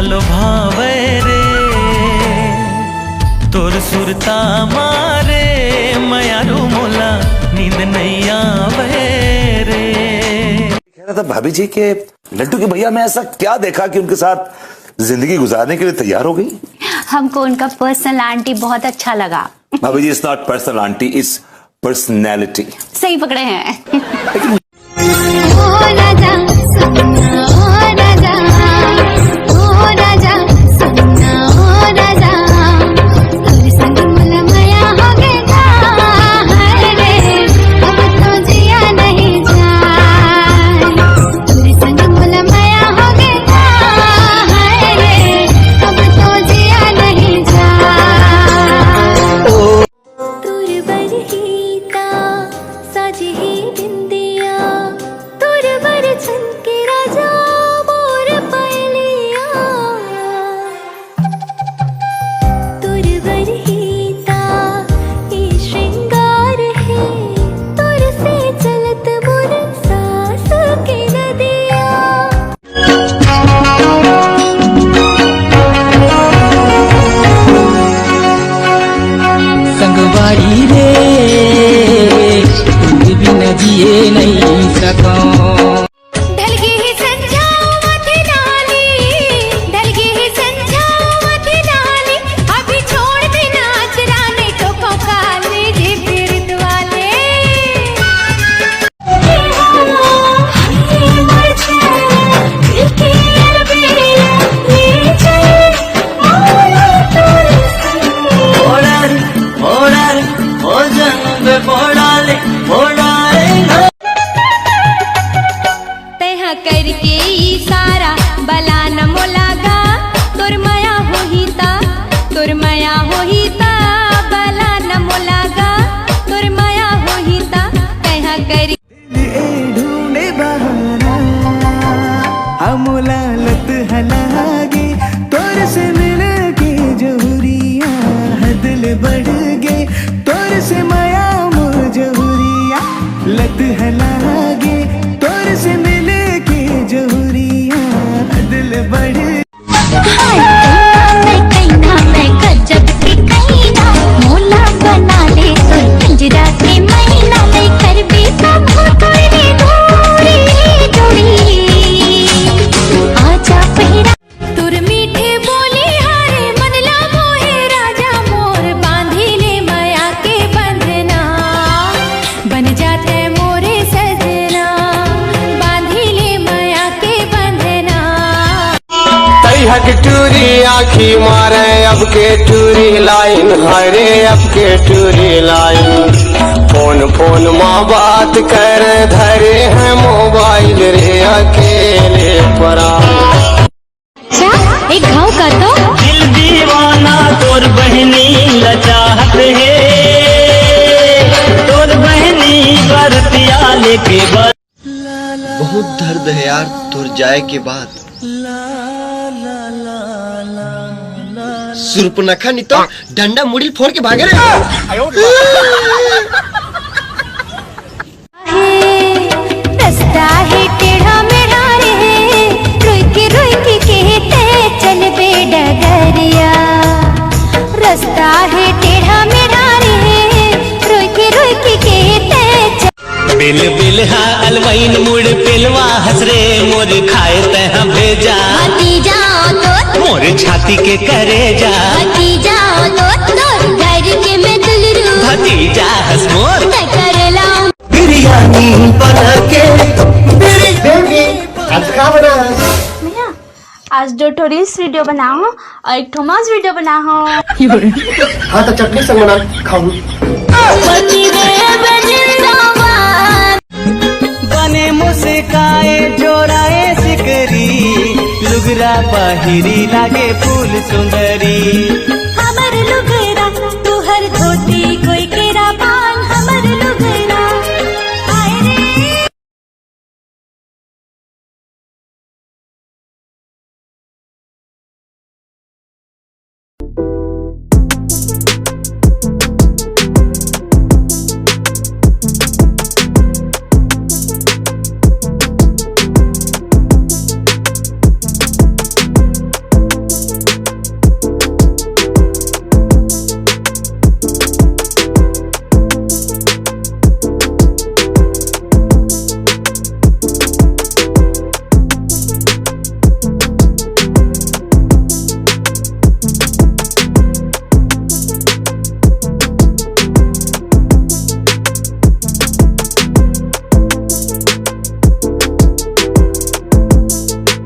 लो भावे रे तोर सुरता मारे मयारू मोला नींद नहीं आवे रे। कह रहा था भाभी जी के लड्डू के भैया में ऐसा क्या देखा कि उनके साथ जिंदगी गुजारने के लिए तैयार हो गई? हमको उनका पर्सनल आंटी बहुत अच्छा लगा। भाभी जी is not personal aunty, is personality. सही पकड़े हैं। संगवारी रे तुझ बिना जिए नहीं सकूं। करके इशारा बला न मोलागा तोर माया होहिता बला न मोलागा तोर माया होहिता कहा करी ढूंढे बहाना हमला लत हलागे तोर से मिले के जोहरिया हदल बढ़ गए तोर से माया मोर जोहरिया लत हलागे तोर से मिले जोहरिया दिल बढ़ मैं गजब के कहीना मोला बना ले तो पिंजरा से मैना ले कर भी सब तेरी दूरी जोड़ी आजा पहरा तुर मीठे बोली हारे मनला मोहे राजा मोर बांधी ले माया के बंधना बन जाते मोरे सजना बांधी ले माया के बंधना। हक टूरी आखी मारे अब के टूरी लाइन हरे अब के टूरी लाइन फोन माँ बात कर धरे हैं मोबाइल रे अकेले परा। अच्छा एक घाव कर दो दिल दीवाना तोर बहनी लचाहत है तोर बहनी बरतिया लेके बहुत दर्द है यार तोर जाए के बाद। सुर्पनखा नहीं तो डंडा मुड़ी फोड़ के भागे रे। रास्ता है टेढ़ा मेढ़ा रे रुक कहते चल बे डगरिया रास्ता है टेढ़ा मेढ़ा रे रुक कहते चल बिल बिल हा अलवैन मुड़ पिलवा हसरे मोर खाए तह भेजा भतीजा तो मोर छाती के करे जा भतीजा तो घर के मैं दुलरू भतीजा हंस मोर मैं कर लाऊं बिरयानी बना के आज का बना भैया आज 2 रील्स वीडियो बनाओ और 1 मास वीडियो बनाओ। हाँ तो चटनी संग बना खाऊं। बने मुस्काए जोड़ाए सिकरी लुगरा पहिरी लागे फूल सुंदरी हमर लुगरा तुहर धोती कोई